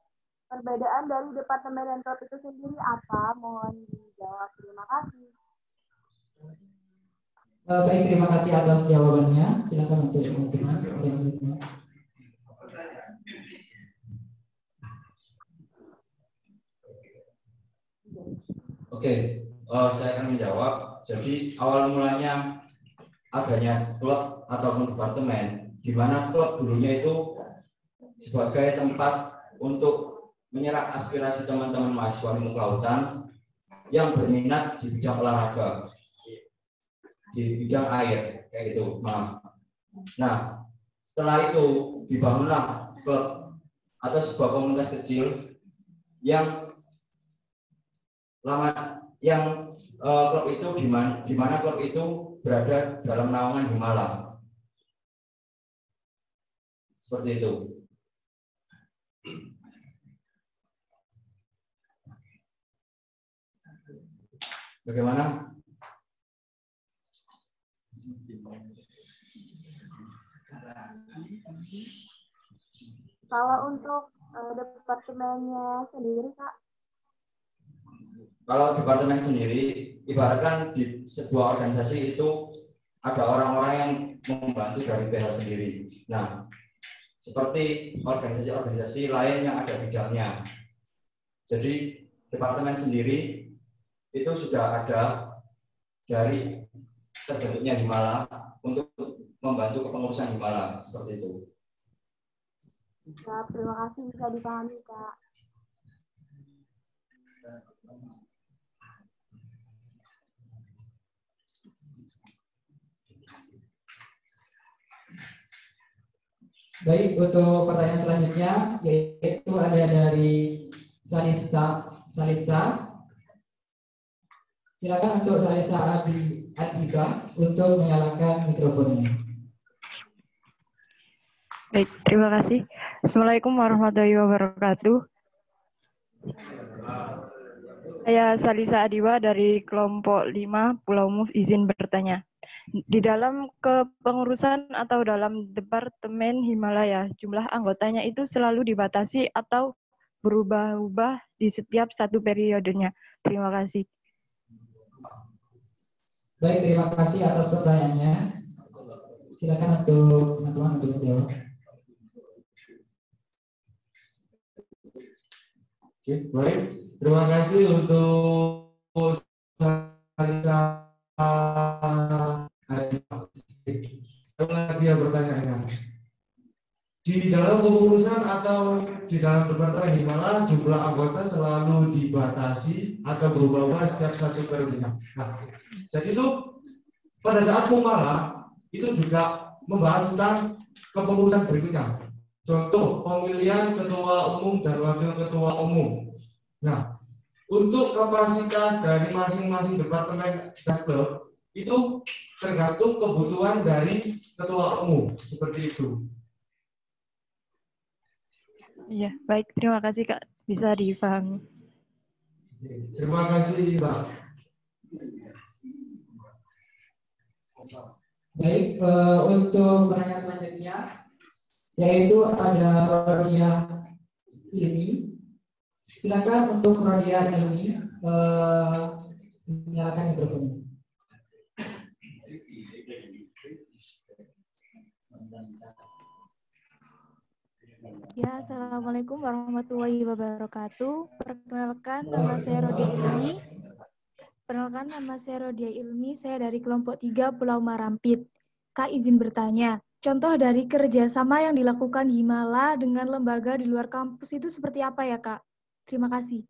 Perbedaan dari departemen dan klub itu sendiri apa? Mohon dijawab. Terima kasih. Baik, terima kasih atas jawabannya. Silakan untuk teman-teman yang bertanya. Oke, saya akan menjawab. Jadi awal mulanya adanya klub ataupun departemen, di mana klub dulunya itu sebagai tempat untuk menyerap aspirasi teman-teman mahasiswa ilmu kelautan yang berminat di bidang olahraga, di bidang air, kayak gitu. Nah, setelah itu dibangunlah klub atau sebuah komunitas kecil yang klub itu di mana klub itu berada dalam naungan Himala. Seperti itu. Bagaimana? Kalau untuk departemennya sendiri, Kak? Kalau departemen sendiri, ibaratkan di sebuah organisasi itu ada orang-orang yang membantu dari PH sendiri. Nah, seperti organisasi-organisasi lain yang ada bidangnya. Jadi, departemen sendiri itu sudah ada dari terbentuknya Himala untuk membantu kepengurusan Himala, seperti itu. Ya, terima kasih, bisa dipahami, Kak. Baik, untuk pertanyaan selanjutnya yaitu ada dari Salisa. Silakan untuk Salisa Adiba untuk menyalakan mikrofonnya. Baik, terima kasih. Assalamualaikum warahmatullahi wabarakatuh. Saya Salisa Adiwa dari kelompok 5 Pulau Move izin bertanya. Di dalam kepengurusan atau dalam Departemen Himalaya, jumlah anggotanya itu selalu dibatasi atau berubah-ubah di setiap satu periodenya. Terima kasih. Baik, terima kasih atas pertanyaannya. Silakan untuk teman-teman untuk menjawab. Oke, baik. Terima kasih untuk dia bertanya. Di dalam kepengurusan atau di dalam Departemen Himala jumlah anggota selalu dibatasi atau berubah-ubah setiap satu periode. Nah, jadi itu pada saat Mumala itu juga membahas tentang kepengurusan berikutnya. Contoh pemilihan ketua umum dan wakil ketua umum. Nah, untuk kapasitas dari masing-masing departemen dan klub itu tergantung kebutuhan dari ketua umum seperti itu. Iya, baik. Terima kasih, Kak. Bisa dipahami. Terima kasih, Mbak. Baik, untuk pertanyaan selanjutnya, yaitu ada Rodia Ilmi. Silakan untuk Rodia Ilmi menyalakan mikrofonnya. Ya, Assalamualaikum warahmatullahi wabarakatuh. Perkenalkan nama saya Rodia Ilmi. Saya dari kelompok 3 Pulau Marampit. Kak izin bertanya, contoh dari kerjasama yang dilakukan Himala dengan lembaga di luar kampus itu seperti apa ya, Kak? Terima kasih.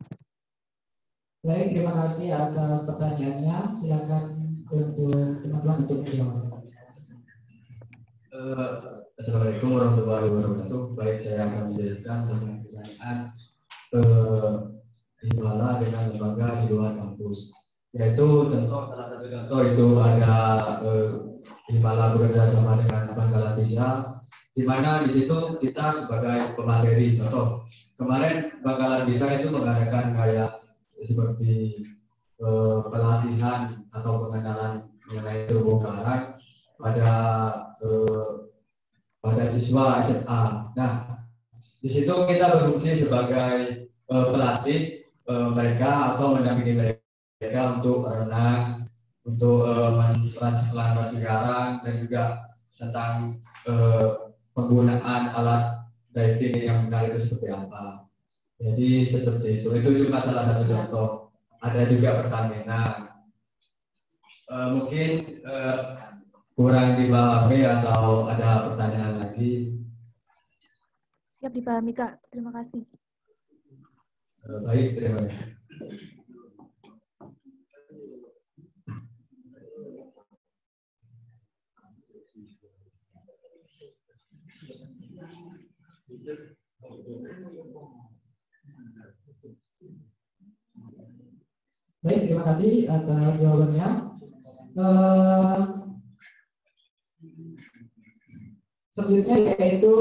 Baik, terima kasih atas pertanyaannya. Silakan untuk teman-teman untuk menjawab. Assalamualaikum warahmatullahi wabarakatuh. Baik, saya akan menjelaskan tentang pertanyaan Himala dengan lembaga di luar kampus. Yaitu salah satu contoh itu ada Himala bekerja sama dengan Bangkalan Bisa, di mana di situ kita sebagai pemateri. Contoh kemarin Bangkalan Bisa itu mengadakan kayak seperti pelatihan atau pengenalan mengenai terumbu karang pada siswa SMA. Nah, di situ kita berfungsi sebagai pelatih mereka atau mendampingi mereka untuk renang, untuk mentransplantasi karang dan juga tentang penggunaan alat diving yang benar itu seperti apa. Jadi seperti itu. Itu cuma salah satu contoh. Ada juga Pertamina. Mungkin kurang dipahami atau ada pertanyaan lagi? Siap dipahami, Kak. Terima kasih. Baik, terima kasih. Baik, terima kasih atas jawabannya. Selanjutnya yaitu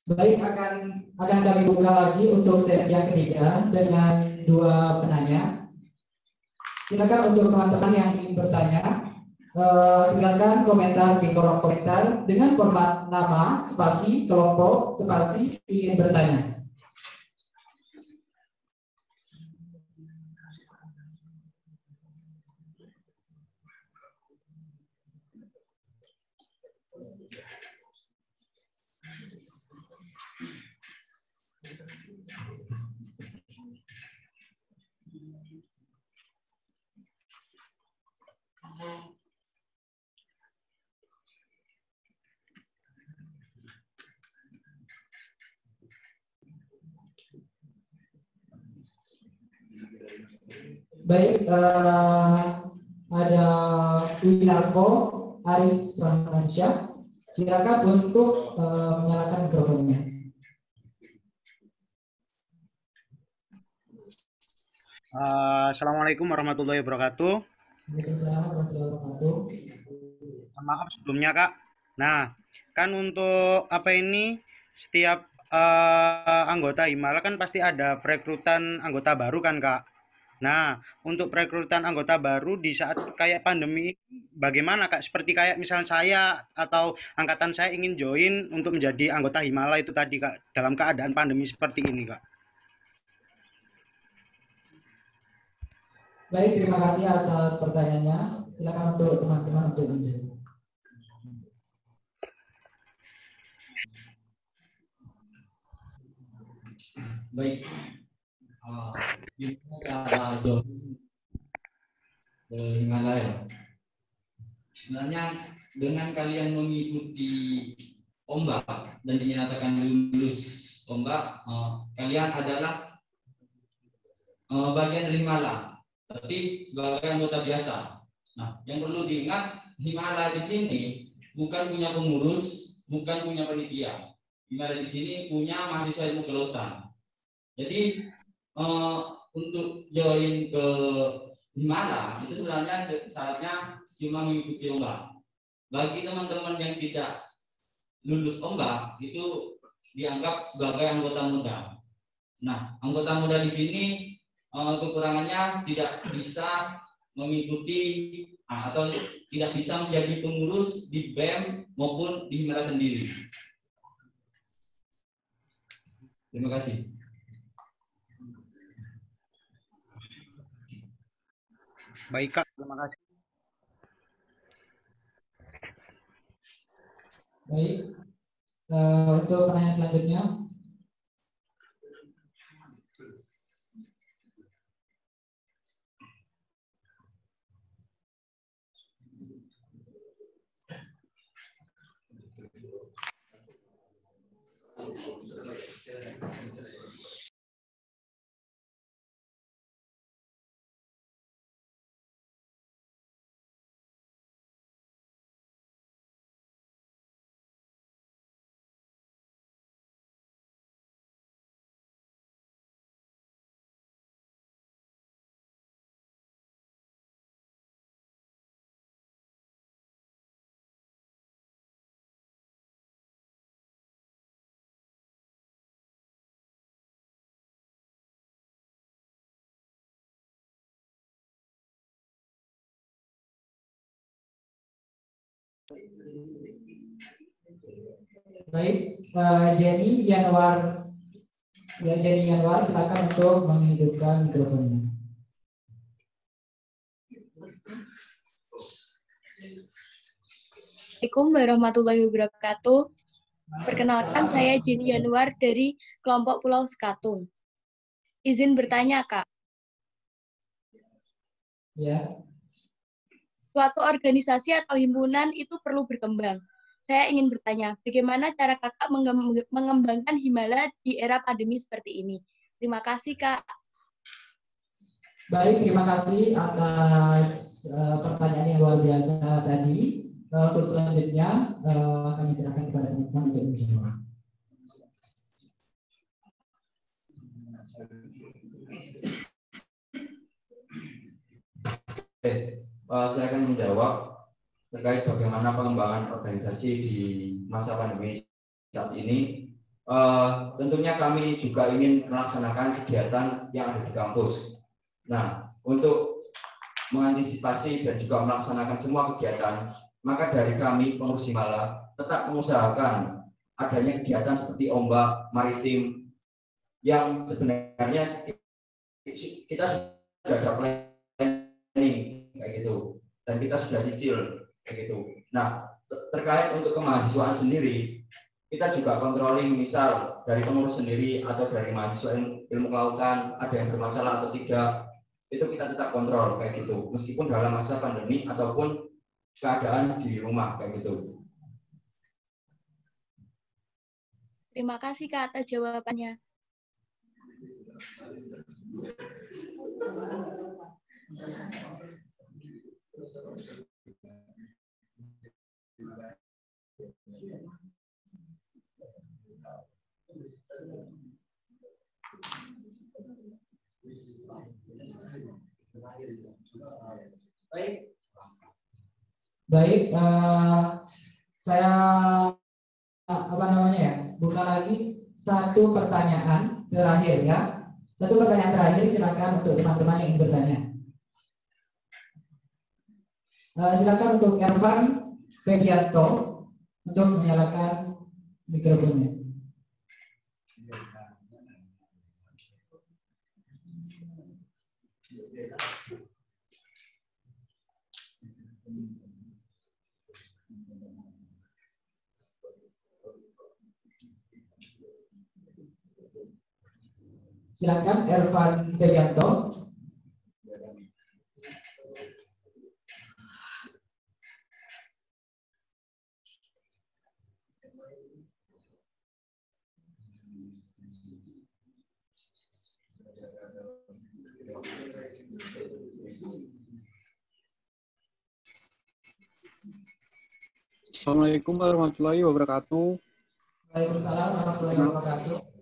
baik, akan kami buka lagi untuk sesi yang ketiga dengan 2 penanya. Silakan untuk teman-teman yang ingin bertanya, tinggalkan komentar di kolom komentar dengan format nama, spasi, kelompok, spasi, ingin bertanya. Baik, ada Winarko Arif Rahmansyah. Silakan untuk menyalakan mikrofonnya. Assalamualaikum warahmatullahi wabarakatuh. Waalaikumsalam warahmatullahi wabarakatuh. Maaf sebelumnya Kak. Nah, kan untuk apa ini setiap anggota Himala kan pasti ada perekrutan anggota baru kan Kak. Nah, untuk perekrutan anggota baru di saat kayak pandemi bagaimana Kak? Seperti kayak misal saya atau angkatan saya ingin join untuk menjadi anggota Himala itu tadi Kak, dalam keadaan pandemi seperti ini Kak. Baik, terima kasih atas pertanyaannya. Silakan untuk teman-teman untuk menjawab. Baik, gimana cara join ke Himalaya? Sebenarnya dengan kalian mengikuti ombak dan dinyatakan lulus ombak, kalian adalah bagian dari Himala, tapi sebagai anggota biasa. Nah, yang perlu diingat, Himala di sini bukan punya pengurus, bukan punya panitia. Himala di sini punya mahasiswa ilmu kelautan. Jadi untuk join ke Himala itu sebenarnya syaratnya cuma mengikuti ombak. Bagi teman-teman yang tidak lulus ombak itu dianggap sebagai anggota muda. Nah, anggota muda di sini kekurangannya tidak bisa mengikuti atau tidak bisa menjadi pengurus di BEM maupun di Himala sendiri. Terima kasih. Baik Kak, terima kasih. Baik, untuk pertanyaan selanjutnya. Baik, Jenny Yanwar, Jenny Yanwar, silakan untuk menghidupkan mikrofonnya. Assalamualaikum warahmatullahi wabarakatuh. Perkenalkan, saya Jenny Yanwar dari kelompok Pulau Sekatung. Izin bertanya, Kak. Ya. Suatu organisasi atau himpunan itu perlu berkembang. Saya ingin bertanya, bagaimana cara Kakak mengembangkan Himala di era pandemi seperti ini? Terima kasih, Kak. Baik, terima kasih atas pertanyaan yang luar biasa tadi. Untuk selanjutnya, kami serahkan kepada teman-teman untuk menjawab. Saya akan menjawab terkait bagaimana pengembangan organisasi di masa pandemi saat ini. Tentunya kami juga ingin melaksanakan kegiatan yang ada di kampus. Nah, untuk mengantisipasi dan juga melaksanakan semua kegiatan, maka dari kami pengurus Himala tetap mengusahakan adanya kegiatan seperti ombak maritim yang sebenarnya kita sudah ada planning kayak gitu dan kita sudah cicil kayak gitu. Nah, terkait untuk kemahasiswaan sendiri, kita juga controlling, misal dari pengurus sendiri atau dari mahasiswa ilmu kelautan ada yang bermasalah atau tidak, itu kita tetap kontrol kayak gitu, meskipun dalam masa pandemi ataupun keadaan di rumah kayak gitu. Terima kasih, Kak, atas jawabannya. Baik, saya buka lagi satu pertanyaan terakhir ya. Satu pertanyaan terakhir, silakan untuk teman-teman yang ingin bertanya. Silakan untuk Ervan Febianto untuk menyalakan mikrofonnya. Silakan Ervan Febianto. Assalamualaikum warahmatullahi wabarakatuh. Waalaikumsalam warahmatullahi wabarakatuh.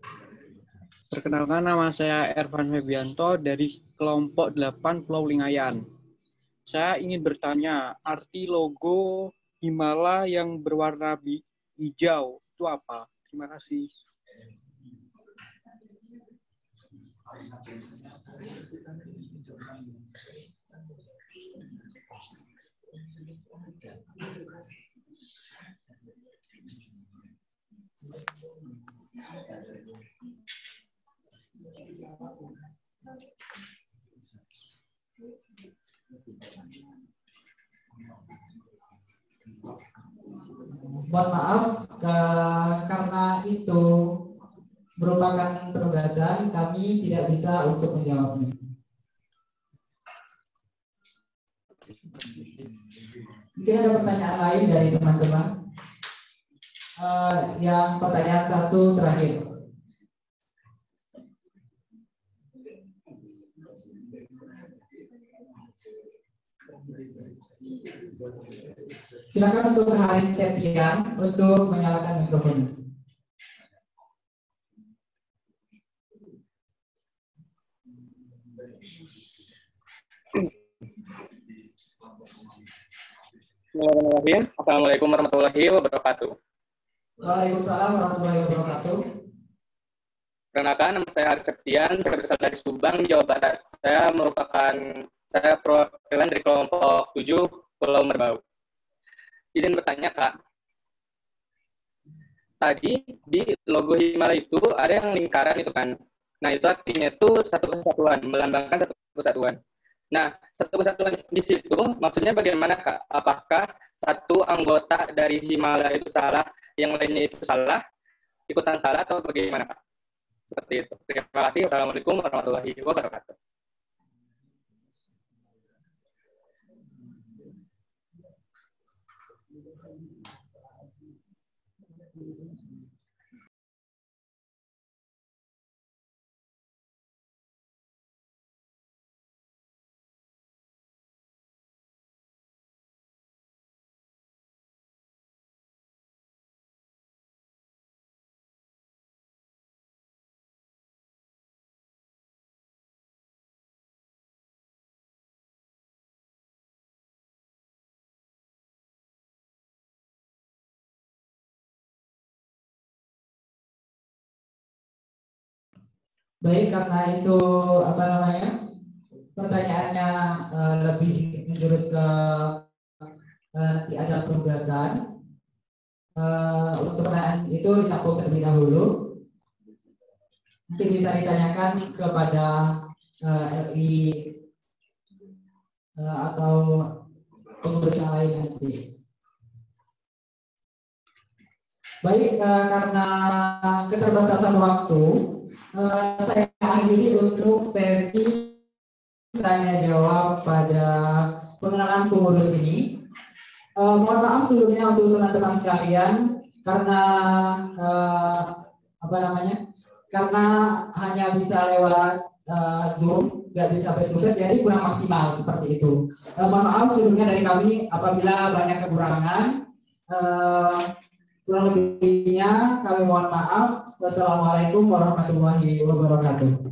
Perkenalkan, nama saya Ervan Febianto dari kelompok 8 Pulau Lingayan. Saya ingin bertanya, arti logo Himala yang berwarna hijau itu apa? Terima kasih. Mohon maaf karena itu merupakan penugasan, kami tidak bisa untuk menjawabnya. Mungkin ada pertanyaan lain dari teman-teman. Yang pertanyaan satu terakhir. Silakan untuk Haris Septian untuk menyalakan mikrofonnya. Bismillahirrahmanirrahim. Assalamualaikum warahmatullahi wabarakatuh. Waalaikumsalam warahmatullahi wabarakatuh. Perkenalkan, nama saya Haris Septian, saya berasal dari Subang, Jawa Barat. Saya perwakilan dari kelompok 7 Pulau Merbau. Izin bertanya, Kak. Tadi di logo Himala itu ada yang lingkaran itu kan. Nah, itu artinya itu satu kesatuan, melambangkan satu kesatuan. Nah, satu kesatuan di situ maksudnya bagaimana, Kak? Apakah satu anggota dari Himala itu salah, yang lainnya itu salah, ikutan salah, atau bagaimana, Kak? Seperti itu. Terima kasih. Assalamualaikum warahmatullahi wabarakatuh. Baik, karena itu pertanyaannya lebih menjurus ke nanti ada penugasan. Untuk pertanyaan itu ditampung terlebih dahulu. Nanti bisa ditanyakan kepada LI atau pengurus yang lain nanti. Baik, karena keterbatasan waktu, saya akhiri untuk sesi tanya jawab pada pengenalan pengurus ini. Mohon maaf sebelumnya untuk teman-teman sekalian karena karena hanya bisa lewat Zoom, nggak bisa face to face, jadi kurang maksimal seperti itu. Mohon maaf sebelumnya dari kami apabila banyak kekurangan. Kurang lebihnya kami mohon maaf. Wassalamualaikum warahmatullahi wabarakatuh.